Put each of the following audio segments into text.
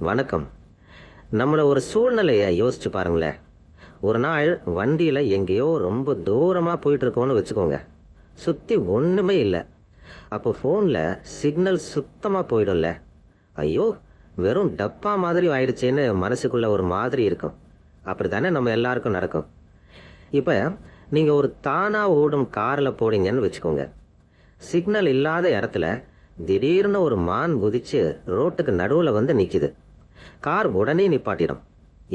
வணக்கம். நம்மள ஒரு சூழ்நிலையை யோசிச்சு பாருங்களேன். ஒரு நாள் வண்டியில எங்கேயோ ரொம்ப தூரமா போயிட்டு இருக்கோம்னு வச்சுக்கோங்க. சுத்தி ஒண்ணுமே இல்லை. அப்போ ஃபோன்ல சிக்னல் சுத்தமா போயிடும்ல. ஐயோ, வெறும் டப்பா மாதிரி ஆயிடுச்சேன்னு மனசுக்குள்ள ஒரு மாதிரி இருக்கும். அப்படித்தானே நம்ம எல்லாருக்கும் நடக்கும். இப்ப நீங்க ஒரு தானா ஓடும் கார்ல போறீங்கன்னு வச்சுக்கோங்க. சிக்னல் இல்லாத இடத்துல திடீர்னு ஒரு மான் குதிச்சு ரோட்டுக்கு நடுவுல வந்து நிக்குது. கார் உடனே நிப்பாட்டிடும்.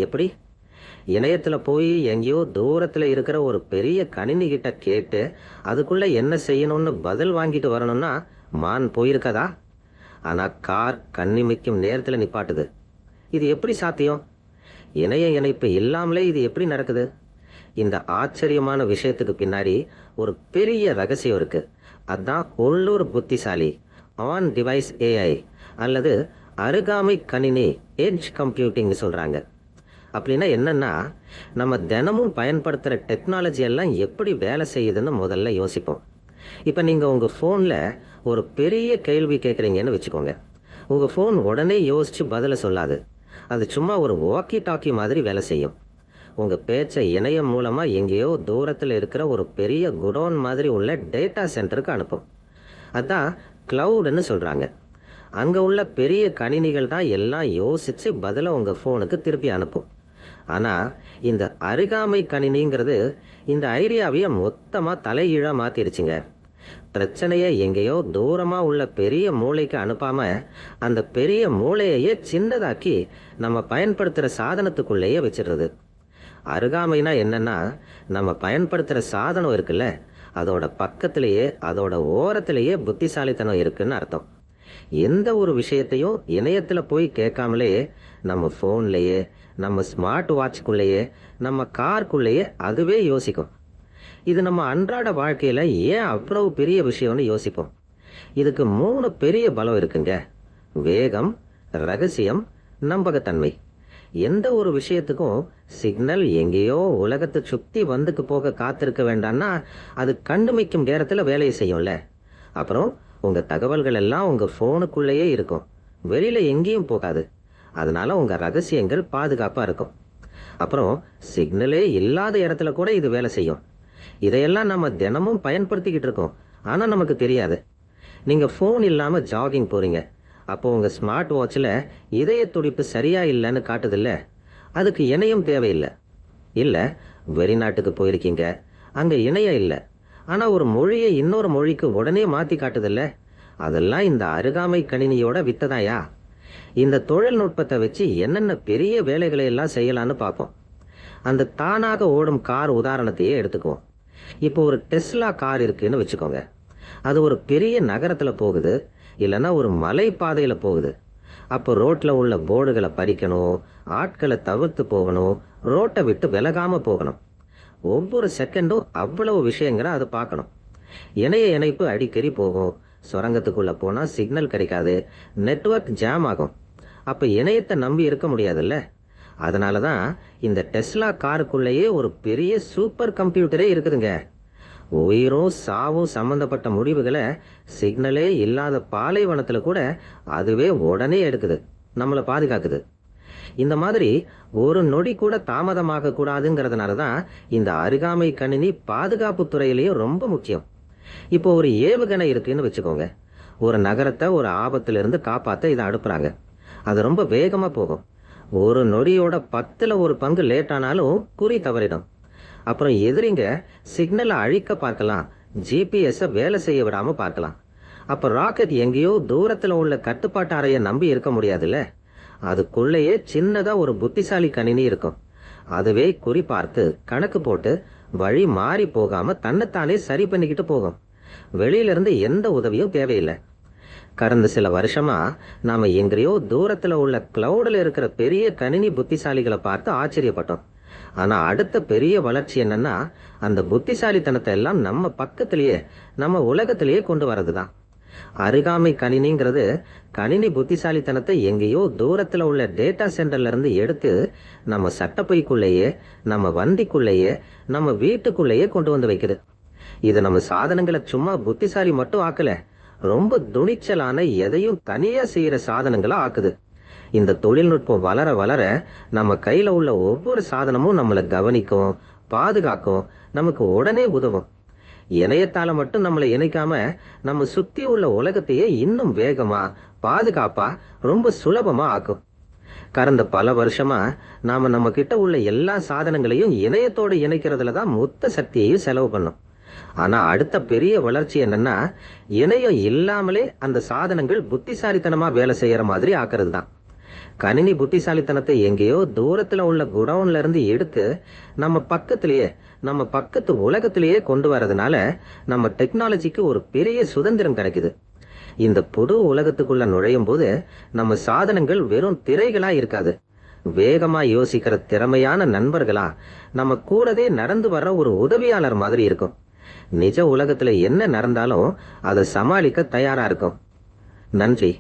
எப்படி? இணையத்துல போய் எங்கேயோ தூரத்துல இருக்கிற ஒரு பெரிய கணினி கிட்ட கேட்டு அதுக்குள்ள என்ன செய்யணும்னு பதில் வாங்கிட்டு வரணும்னா மான் போயிருக்கதா? ஆனா கார் கண்ணிமைக்கும் நேரத்துல நிப்பாட்டுது. இது எப்படி சாத்தியம்? இணைய இணைப்பு இல்லாமலே இது எப்படி நடக்குது? இந்த ஆச்சரியமான விஷயத்துக்கு பின்னாடி ஒரு பெரிய ரகசியம் இருக்கு. அதான் உள்ளூர் புத்திசாலி ஆன் டிவைஸ் ஏஐ அல்லது அருகாமை கணினி எட்ஜ் கம்ப்யூட்டிங் சொல்றாங்க. அப்படின்னா என்னன்னா, நம்ம தினமும் பயன்படுத்துகிற டெக்னாலஜி எல்லாம் எப்படி வேலை செய்யுதுன்னு முதல்ல யோசிப்போம். இப்போ நீங்கள் உங்கள் ஃபோனில் ஒரு பெரிய கேள்வி கேட்குறீங்கன்னு வச்சுக்கோங்க. உங்கள் ஃபோன் உடனே யோசித்து பதிலை சொல்லாது. அது சும்மா ஒரு வாக்கி டாக்கி மாதிரி வேலை செய்யும். உங்கள் பேச்சை இணையம் மூலமாக எங்கேயோ தூரத்தில் இருக்கிற ஒரு பெரிய குடோன் மாதிரி உள்ள டேட்டா சென்டருக்கு அனுப்பும். அதான் க்ளவுடுன்னு சொல்கிறாங்க. அங்கே உள்ள பெரிய கணினிகள் தான் எல்லாம் யோசித்து பதிலை உங்கள் ஃபோனுக்கு திருப்பி அனுப்பும். ஆனால் இந்த அருகாமை கணினிங்கிறது இந்த ஐடியாவையே மொத்தமாக தலைகீழாக மாற்றிடுச்சுங்க. பிரச்சனையை எங்கேயோ தூரமாக உள்ள பெரிய மூளைக்கு அனுப்பாமல் அந்த பெரிய மூளையையே சின்னதாக்கி நம்ம பயன்படுத்துகிற சாதனத்துக்குள்ளேயே வச்சிடுறது. அருகாமைனா என்னன்னா, நம்ம பயன்படுத்துகிற சாதனம் இருக்குல்ல, அதோட பக்கத்திலேயே அதோட ஓரத்திலேயே புத்திசாலித்தனம் இருக்குன்னு அர்த்தம். எந்த ஒரு விஷயத்தையும் இணையத்தில் போய் கேட்காமலே நம்ம ஃபோன்லேயே, நம்ம ஸ்மார்ட் வாட்சுக்குள்ளேயே, நம்ம காருக்குள்ளேயே அதுவே யோசிக்கும். இது நம்ம அன்றாட வாழ்க்கையில் ஏன் அவ்வளவு பெரிய விஷயம்னு யோசிப்போம். இதுக்கு 3 பெரிய பலம் இருக்குங்க. வேகம், ரகசியம், நம்பகத்தன்மை. எந்த ஒரு விஷயத்துக்கும் சிக்னல் எங்கேயோ உலகத்தை சுற்றி வந்துக்கு போக காத்திருக்க வேண்டாம்னா அது கண்டுமைக்கும் நேரத்தில் வேலையை செய்யும்ல. அப்புறம் உங்கள் தகவல்கள் எல்லாம் உங்கள் ஃபோனுக்குள்ளேயே இருக்கும், வெளியில் எங்கேயும் போகாது. அதனால உங்கள் ரகசியங்கள் பாதுகாப்பாக இருக்கும். அப்புறம் சிக்னலே இல்லாத இடத்துல கூட இது வேலை செய்யும். இதையெல்லாம் நம்ம தினமும் பயன்படுத்திக்கிட்டு இருக்கோம், ஆனால் நமக்கு தெரியாது. நீங்கள் ஃபோன் இல்லாமல் ஜாகிங் போகிறீங்க. அப்போ உங்கள் ஸ்மார்ட் வாட்சில் இதய துடிப்பு சரியா இல்லைன்னு காட்டுதில்ல. அதுக்கு இணையம் தேவையில்லை. இல்லை, வெளிநாட்டுக்கு போயிருக்கீங்க, அங்கே இணையம் இல்லை, ஆனால் ஒரு மொழியை இன்னொரு மொழிக்கு உடனே மாற்றி காட்டுதில்ல. அதெல்லாம் இந்த அருகாமை கணினியோட வித்ததாயா? இந்த தொழில்நுட்பத்தை வச்சு என்னென்ன பெரிய வேலைகளை எல்லாம் செய்யலான்னு பார்ப்போம். அந்த தானாக ஓடும் கார் உதாரணத்தையே எடுத்துக்குவோம். இப்போ ஒரு டெஸ்லா கார் இருக்குன்னு வச்சுக்கோங்க. அது ஒரு பெரிய நகரத்தில் போகுது, இல்லைன்னா ஒரு மலை பாதையில் போகுது. அப்போ ரோட்டில் உள்ள போர்டுகளை பறிக்கணும், ஆட்களை தவிர்த்து போகணும், ரோட்டை விட்டு விலகாமல் போகணும். ஒவ்வொரு செகண்டும் அவ்வளவு விஷயங்களை அது பார்க்கணும். இணைய இணைப்பு அடிக்கடி போகும். சுரங்கத்துக்குள்ளே போனால் சிக்னல் கிடைக்காது, நெட்வொர்க் ஜாம் ஆகும். அப்போ இணையத்தை நம்பி இருக்க முடியாதுல்ல. அதனால தான் இந்த டெஸ்லா காருக்குள்ளேயே ஒரு பெரிய சூப்பர் கம்ப்யூட்டரே இருக்குதுங்க. உயிரும் சாவும் சம்பந்தப்பட்ட முடிவுகளை சிக்னலே இல்லாத பாலைவனத்தில் கூட அதுவே உடனே எடுக்குது, நம்மளை பாதுகாக்குது. இந்த மாதிரி ஒரு நொடி கூட தாமதமாக கூடாதுங்கிறதுனால தான் இந்த அருகாமை கணினி பாதுகாப்பு துறையிலையும் ரொம்ப முக்கியம். இப்போ ஒரு ஏவுகணை இருக்குன்னு வச்சுக்கோங்க. ஒரு நகரத்தை ஒரு ஆபத்திலிருந்து காப்பாற்ற இதை அனுப்புகிறாங்க. அது ரொம்ப வேகமாக போகும். ஒரு நொடியோட 10ல் 1 பங்கு லேட் ஆனாலும் குறி தவறிடும். அப்புறம் எதிரிங்க சிக்னலை அழிக்க பார்க்கலாம், ஜிபிஎஸ்ஸை வேலை செய்ய விடாமல் பார்க்கலாம். அப்போ ராக்கெட் எங்கேயோ தூரத்தில் உள்ள கட்டுப்பாட்டு அறையை நம்பி இருக்க முடியாதுல்ல. அதுக்குள்ளேயே சின்னதாக ஒரு புத்திசாலி கணினி இருக்கும். அதுவே குறி பார்த்து கணக்கு போட்டு வழி மாறி போகாமல் தன்னைத்தானே சரி பண்ணிக்கிட்டு போகும். வெளியிலிருந்து எந்த உதவியும் தேவையில்லை. கடந்த சில வருஷமா நாம எங்கேயோ தூரத்தில் உள்ள கிளவுடில் இருக்கிற பெரிய கணினி புத்திசாலிகளை பார்த்து ஆச்சரியப்பட்டோம். ஆனால் அடுத்த பெரிய வளர்ச்சி என்னன்னா, அந்த புத்திசாலித்தனத்தை எல்லாம் நம்ம பக்கத்திலேயே, நம்ம உலகத்திலேயே கொண்டு வரது தான். அருகாமை கணினிங்கிறது கணினி புத்திசாலித்தனத்தை எங்கேயோ தூரத்தில் உள்ள டேட்டா சென்டர்ல இருந்து எடுத்து நம்ம சட்டப்பைக்குள்ளேயே, நம்ம வண்டிக்குள்ளேயே, நம்ம வீட்டுக்குள்ளேயே கொண்டு வந்து வைக்குது. இது நம்ம சாதனங்களை சும்மா புத்திசாலி மட்டும் ஆக்கல, ரொம்ப துணிச்சலான எதையும் தனியா செய்யற சாதனங்களா ஆக்குது. இந்த தொழில்நுட்பம் வளர வளர நம்ம கையில உள்ள ஒவ்வொரு சாதனமும் நம்மளை கவனிக்கும், பாதுகாக்கும், நமக்கு உடனே உதவும். இணையத்தால மட்டும் நம்மளை இணைக்காம நம்ம சுத்தி உள்ள உலகத்தையே இன்னும் வேகமா, பாதுகாப்பா, ரொம்ப சுலபமா ஆக்கும். கடந்த பல வருஷமா நாம நம்ம கிட்ட உள்ள எல்லா சாதனங்களையும் இணையத்தோடு இணைக்கிறதுல தான் மொத்த சக்தியையும் செலவு பண்ணோம். ஆனா அடுத்த பெரிய வளர்ச்சி என்னன்னா, இணையம் இல்லாமலே அந்த சாதனங்கள் புத்திசாலித்தனமா வேலை செய்யற மாதிரி ஆக்குறது தான். கணினி புத்திசாலித்தனத்தை எங்கேயோ தூரத்துல உள்ள குடவுன்ல இருந்து எடுத்து நம்ம பக்கத்து உலகத்திலேயே கொண்டு வரதுனால நம்ம டெக்னாலஜிக்கு ஒரு பெரிய சுதந்திரம் கிடைக்குது. இந்த புது உலகத்துக்குள்ள நுழையும் போது நம்ம சாதனங்கள் வெறும் திரைகளா இருக்காது, வேகமா யோசிக்கிற திறமையான நண்பர்களா, நம்ம கூடவே நடந்து வர்ற ஒரு உதவியாளர் மாதிரி இருக்கும். நிஜ உலகத்துல என்ன நடந்தாலும் அதை சமாளிக்க தயாரா இருக்கும். நன்றி.